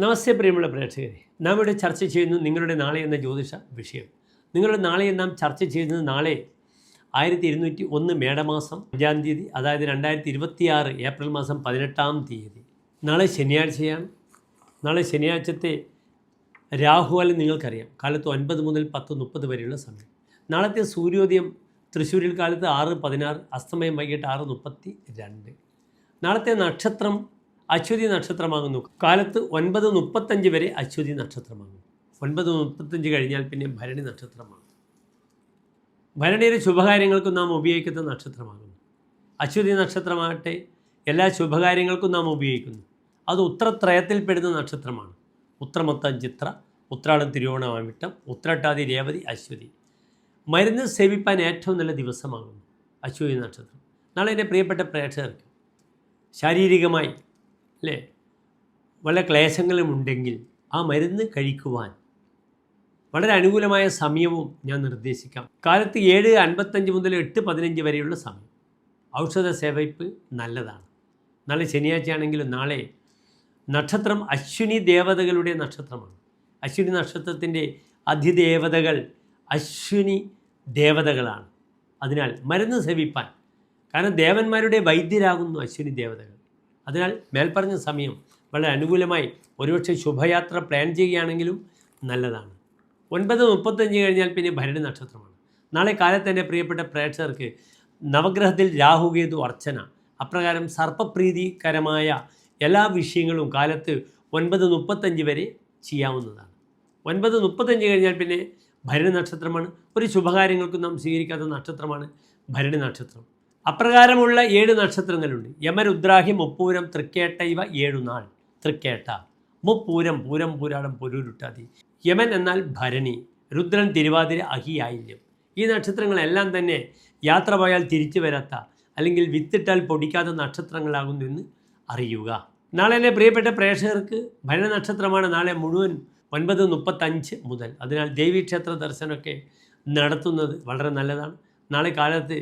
നമസ്തേ പ്രിയമുള്ള പ്രേക്ഷകരെ, നാം ഇവിടെ ചർച്ച ചെയ്യുന്നു നിങ്ങളുടെ നാളെ എന്ന ജ്യോതിഷ വിഷയം. നിങ്ങളുടെ നാളെ നാം ചർച്ച ചെയ്യുന്നത് നാളെ 1201 മേടമാസം 5-ാം തീയതി, അതായത് 2026 ഏപ്രിൽ മാസം 18-ാം തീയതി. നാളെ ശനിയാഴ്ചയാണ്. നാളെ ശനിയാഴ്ചത്തെ രാഹുകാലം നിങ്ങൾക്കറിയാം. കാലത്ത് 9 മുതൽ 10:30 വരെയുള്ള സമയം. നാളത്തെ സൂര്യോദയം തൃശ്ശൂരിൽ കാലത്ത് 6:16, അസ്തമയം വൈകിട്ട് 6:32. നാളത്തെ നക്ഷത്രം അശ്വതി നക്ഷത്രമാകുന്നു. കാലത്ത് 9:35 വരെ അശ്വതി നക്ഷത്രമാകുന്നു. 9:35 കഴിഞ്ഞാൽ പിന്നെ ഭരണി നക്ഷത്രമാണ്. ഭരണിയുടെ ശുഭകാര്യങ്ങൾക്കും നാം ഉപയോഗിക്കുന്ന നക്ഷത്രമാകുന്നു. അശ്വതി നക്ഷത്രമാകട്ടെ എല്ലാ ശുഭകാര്യങ്ങൾക്കും നാം ഉപയോഗിക്കുന്നു. അത് ഉത്രത്രയത്തിൽപ്പെടുന്ന നക്ഷത്രമാണ്. ഉത്രമൊത്തം ചിത്ര, ഉത്രാടം തിരുവോണം അവിട്ടം, ഉത്രട്ടാതി രേവതി അശ്വതി. മരുന്ന് സേവിപ്പാൻ ഏറ്റവും നല്ല ദിവസമാകുന്നു അശ്വതി നക്ഷത്രം. നാളെ എൻ്റെ പ്രിയപ്പെട്ട പ്രേക്ഷകർക്ക് ശാരീരികമായി വല്ല ക്ലേശങ്ങളും ഉണ്ടെങ്കിൽ ആ മരുന്ന് കഴിക്കുവാൻ വളരെ അനുകൂലമായ സമയവും ഞാൻ നിർദ്ദേശിക്കാം. കാലത്ത് 7:55 മുതൽ 8:15 വരെയുള്ള സമയം. ഔഷധ സേവയ്പ്പ് നല്ലതാണ്. നാളെ ശനിയാഴ്ചയാണെങ്കിലും നാളെ നക്ഷത്രം അശ്വിനി ദേവതകളുടെ നക്ഷത്രമാണ്. അശ്വിനി നക്ഷത്രത്തിൻ്റെ അധിദേവതകൾ അശ്വിനി ദേവതകളാണ്. അതിനാൽ മരുന്ന് സേവിപ്പാൻ, കാരണം ദേവന്മാരുടെ വൈദ്യരാകുന്നു അശ്വിനി ദേവതകൾ. അതിനാൽ മേൽപ്പറഞ്ഞ സമയം വളരെ അനുകൂലമായി ഒരുപക്ഷെ ശുഭയാത്ര പ്ലാൻ ചെയ്യുകയാണെങ്കിലും നല്ലതാണ്. 9:35 കഴിഞ്ഞാൽ പിന്നെ ഭരണി നക്ഷത്രമാണ്. നാളെ കാലത്ത് എൻ്റെ പ്രിയപ്പെട്ട പ്രേക്ഷകർക്ക് നവഗ്രഹത്തിൽ രാഹുകേതു അർച്ചന, അപ്രകാരം സർപ്പപ്രീതികരമായ എല്ലാ വിഷയങ്ങളും കാലത്ത് 9:35 വരെ ചെയ്യാവുന്നതാണ്. 9:35 കഴിഞ്ഞാൽ പിന്നെ ഭരണി നക്ഷത്രമാണ്. ഒരു ശുഭകാര്യങ്ങൾക്കും നാം സ്വീകരിക്കാത്ത നക്ഷത്രമാണ് ഭരണി നക്ഷത്രം. അപ്രകാരമുള്ള 7 നക്ഷത്രങ്ങളുണ്ട്. യമരുദ്രാഹി, മുപ്പൂരം, തൃക്കേട്ട, ഇവ 7 നാൾ. തൃക്കേട്ട, മുപ്പൂരം, പൂരം, പൂരാടം, പൊരുരുട്ടാതി. യമൻ എന്നാൽ ഭരണി, രുദ്രൻ തിരുവാതിര, അഹി ആയില്യം. ഈ നക്ഷത്രങ്ങളെല്ലാം തന്നെ യാത്ര പോയാൽ തിരിച്ചു വരാത്ത, അല്ലെങ്കിൽ വിത്തിട്ടാൽ പൊടിക്കാത്ത നക്ഷത്രങ്ങളാകുന്നു എന്ന് അറിയുക. നാളെ എൻ്റെ പ്രിയപ്പെട്ട പ്രേക്ഷകർക്ക് ഭരണി നക്ഷത്രമാണ് നാളെ മുഴുവൻ 9:35 മുതൽ. അതിനാൽ ദേവീക്ഷേത്ര ദർശനമൊക്കെ നടത്തുന്നത് വളരെ നല്ലതാണ്. നാളെ കാലത്ത്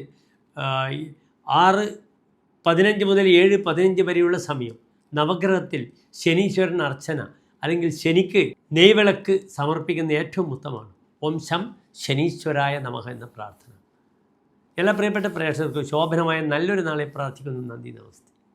6:15 മുതൽ 7:15 വരെയുള്ള സമയം നവഗ്രഹത്തിൽ ശനീശ്വരൻ അർച്ചന, അല്ലെങ്കിൽ ശനിക്ക് നെയ്വിളക്ക് സമർപ്പിക്കുന്ന ഏറ്റവും ഉത്തമമാണ്. ഓം ശം ശനീശ്വരായ നമഃ എന്ന പ്രാർത്ഥന. എല്ലാ പ്രിയപ്പെട്ട പ്രേക്ഷകർക്കും ശോഭനമായ നല്ലൊരു നാളെ പ്രാർത്ഥിക്കുന്നു. നന്ദി, നമസ്തേ.